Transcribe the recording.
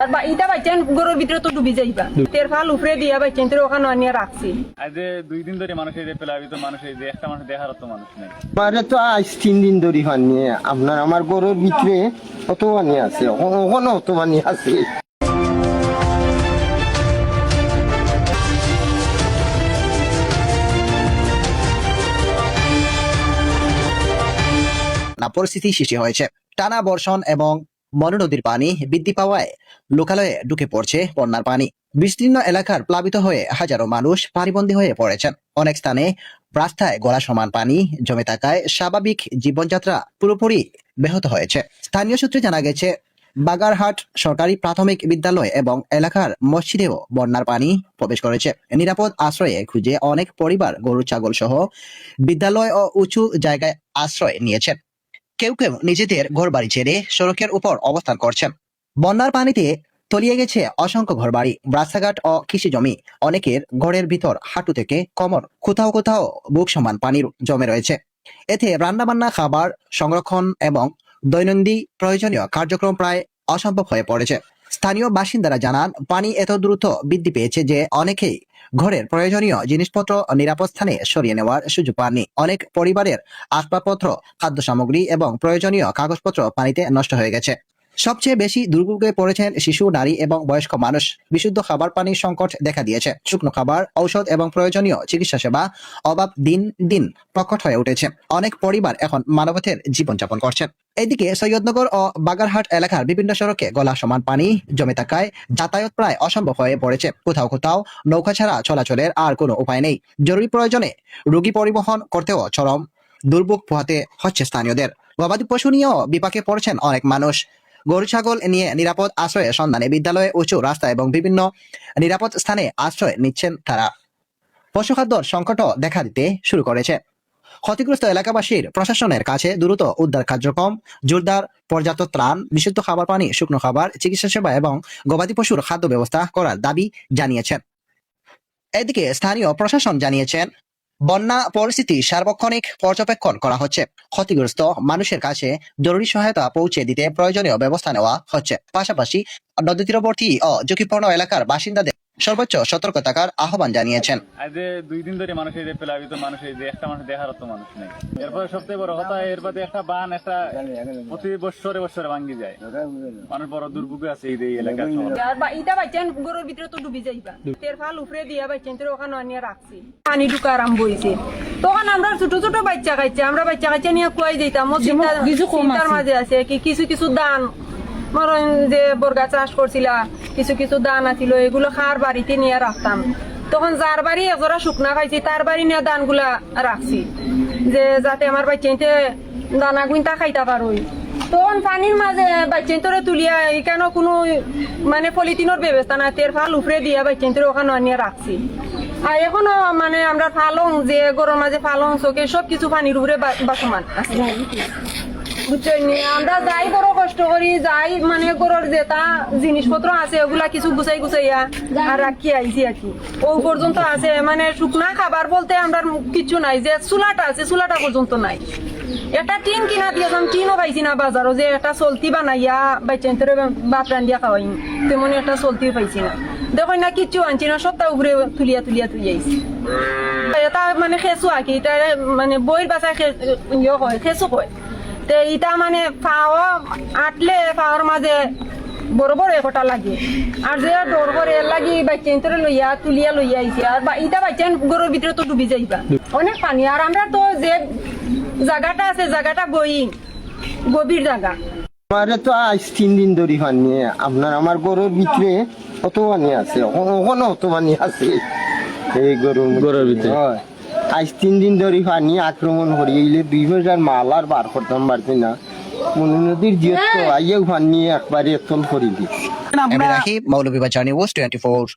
বা ইটা বাইচান গরুর ভিতরে তো ডুবি যাইবা তেরফাল উপরে দিয়া বাইচান তোর ওখানে আনিয়ে রাখছি। আজ 2 দিন ধরে মানুষ এই যে প্লাবিত মানুষ এই যে একটা মানুষ দেখার তো মানুষ নেই। আমারে তো আজ 3 দিন ধরে পানি আপনার আমার গরুর ভিতরে কত পানি আছে, ওখানে অত পানি আছে। পরিস্থিতি সৃষ্টি হয়েছে। টানা বর্ষণ এবং মনু নদীর পানি বৃদ্ধি পাওয়ায় লোকালয়ে ঢুকে পড়ছে বন্যার পানি। বিস্তীর্ণ এলাকার প্লাবিত হয়ে হাজারো মানুষ পানিবন্দী হয়ে পড়েছেন। অনেক স্থানে রাস্তায় গলা সমান পানি জমে থাকায় স্বাভাবিক জীবনযাত্রা পুরোপুরি ব্যাহত হয়েছে। স্থানীয় সূত্রে জানা গেছে, বাগারহাট সরকারি প্রাথমিক বিদ্যালয় এবং এলাকার মসজিদেও বন্যার পানি প্রবেশ করেছে। নিরাপদ আশ্রয়ে খুঁজে অনেক পরিবার গরু ছাগল সহ বিদ্যালয় ও উঁচু জায়গায় আশ্রয় নিয়েছেন। কেউ কেউ নিজেদের ঘরবাড়ি ছেড়ে সড়কের উপর অবস্থান করছেন। বন্যার পানিতে তলিয়ে গেছে অসংখ্য ঘরবাড়ি, রাস্তাঘাট ও কৃষি জমি। অনেকের ঘরের ভিতর হাঁটু থেকে কোমর, কোথাও কোথাও বুক সমান পানির জমে রয়েছে। এতে রান্নাবান্না, খাবার সংরক্ষণ এবং দৈনন্দিন প্রয়োজনীয় কার্যক্রম প্রায় অসম্ভব হয়ে পড়েছে। স্থানীয় বাসিন্দারা জানান, পানি এত দ্রুত বৃদ্ধি পেয়েছে যে অনেকেই ঘরের প্রয়োজনীয় জিনিসপত্র নিরাপদ স্থানে সরিয়ে নেওয়ার সুযোগ পাননি। অনেক পরিবারের আসবাবপত্র, খাদ্য সামগ্রী এবং প্রয়োজনীয় কাগজপত্র পানিতে নষ্ট হয়ে গেছে। সবচেয়ে বেশি দুর্ভোগে পড়েছেন শিশু, নারী এবং বয়স্ক মানুষ। বিশুদ্ধ খাবার পানির সংকট দেখা দিয়েছে। শুকনো খাবার, ঔষধ এবং প্রয়োজনীয় চিকিৎসা সেবা অভাব দিন দিন প্রকট হয়ে উঠেছে। অনেক পরিবার এখন মানবতার জীবনযাপন করছেন। এদিকে সৈয়দনগর ও বাগারহাট এলাকার বিভিন্ন সড়কে গলা সমান পানি জমে থাকায় যাতায়াত প্রায় অসম্ভব হয়ে পড়েছে। কোথাও কোথাও নৌকা ছাড়া চলাচলের আর কোনো উপায় নেই। জরুরি প্রয়োজনে রোগী পরিবহন করতেও চরম দুর্ভোগ পোহাতে হচ্ছে স্থানীয়দের। গবাদি পশু নিয়েও বিপাকে পড়েছেন অনেক মানুষ। গরু ছাগল নিয়ে নিরাপদ আশ্রয়ের সন্ধানে বিদ্যালয়ে, উঁচু রাস্তা এবং বিভিন্ন নিরাপদ স্থানে আশ্রয় নিচ্ছেন তারা। পশুখাদ্যর সংকটও দেখা দিতে শুরু করেছে। ক্ষতিগ্রস্ত এলাকাবাসীর প্রশাসনের কাছে দ্রুত উদ্ধার কার্যক্রম জোরদার, পর্যাপ্ত ত্রাণ, বিশুদ্ধ খাবার পানি, শুকনো খাবার, চিকিৎসা সেবা এবং গবাদি পশুর খাদ্য ব্যবস্থা করার দাবি জানিয়েছেন। এদিকে স্থানীয় প্রশাসন জানিয়েছেন, বন্যা পরিস্থিতি সার্বক্ষণিক পর্যবেক্ষণ করা হচ্ছে। ক্ষতিগ্রস্ত মানুষের কাছে জরুরি সহায়তা পৌঁছে দিতে প্রয়োজনীয় ব্যবস্থা নেওয়া হচ্ছে। পাশাপাশি নদী তীরবর্তী ও ঝুঁকিপূর্ণ এলাকার বাসিন্দাদের সর্বোচ্চ সতর্ক থাকার আহ্বান জানিয়েছেন। আজ 2 দিন ধরে মানুষ এই যে প্লাবিত মানুষ এই যে একটা মানুষ দেখার তো মানুষ নেই। এরপরে সবচেয়ে বড় কথা, এরপরে একটা বান একটা প্রতি বছরে বছরে ভাঙ্গি যায়। মানুষ বড় দুর্ভোগে আছে এই এলাকার সবার। আর বা ইটা বাইচান গরুর ভিতরে তো ডুবি যাইবা তেরফাল উপরে দিয়া বাইচান তোর ওখানে আনিয়ে রাখছি। পানি ঢুকা আরম্ভ হয়েছে। তখন আমরা ছোট ছোট বাচ্চা খাইছে, আমরা বাচ্চা খাইছে নিয়ে কুয়াই যেতাম। চিন্তার মাঝে আছে কি কিছু কিছু দান মরণ যে বর্গা চাষ করছিলা, কিছু কিছু দান আছিল, এগুলো খার বাড়িতে নিয়ে রাখতাম। তখন যার বাড়ি একজোড়া শুকনা খাইছি তার বাড়ি নিয়ে দানগুলা রাখছি, যে যাতে আমার বাচ্চাইতে দানা গুইনটা খাইতে পারোই। তখন পানির মাঝে বাচ্চাইতরে তুলিয়া এখানে কোনো মানে পলিথিনের ব্যবস্থা নাই, তেরফাল উপরে দিয়া বাচ্চাইতরে ওখানে নিয়ে রাখছি। আর এখনো মানে আমরা ফালং যে গরুর মাঝে ফালং চোখে সবকিছু পানির উপরে বাসমান আছে। আমরা যাই বড় কষ্ট করি, যাই মানে গরুর যেটা জিনিসপত্র আছে ওগুলা কিছু গুছাই গুছাইয়া আর রাখি আইছি আর কি। ও পর্যন্ত আছে মানে শুকনা খাবার বলতে আমরা কিছু নাই, যে চুলাটা আছে চুলাটা পর্যন্ত নাই। একটা টিন কিনা দিয়েছিলাম, টিনও পাইছি না বাজারও, যে একটা চলতি বানাইয়া বাচ্চান্তরে বাপ রান্ধিয়া খাওয়াই তেমনি একটা চলতি পাইছি না। দেখো না কিচ্ছু আনছি না, সবটা উপরে তুলিয়া তুলিয়া তুলিয়াইছি। এটা মানে খেসু আঁকি, এটা মানে বইয়ের বাসায় ইয়ে হয়, খেসু হয়। ইটা মানে পাওয়া আটলে পাওয়ার মাঝে বড় বড় একটা লাগে, আর যে ডর করে লাগি বাচ্চা লইয়া তুলিয়া লইয়া আইছে। আর ইটা বাচ্চা গরুর ভিতরে তো ডুবি যাইবা অনেক পানি। আর আমরা তো যে জায়গাটা আছে জায়গাটা গভীর জায়গা। আমারে তো আজ 3 দিন ধরে পানি আপনার আমার গরুর ভিতরে কত পানি আছে, ওখানে অত পানি আছে। এই গরুর ভিতরে আজ 3 দিন ধরে পানি আক্রমণ করিয়ে 2000 মাল আর বার করতাম পারছি না। মনু নদীর জিয়ত আইয়াও পানি একবারে এতল করে দিচ্ছে। মৌলভীবাজার নিউজ 24।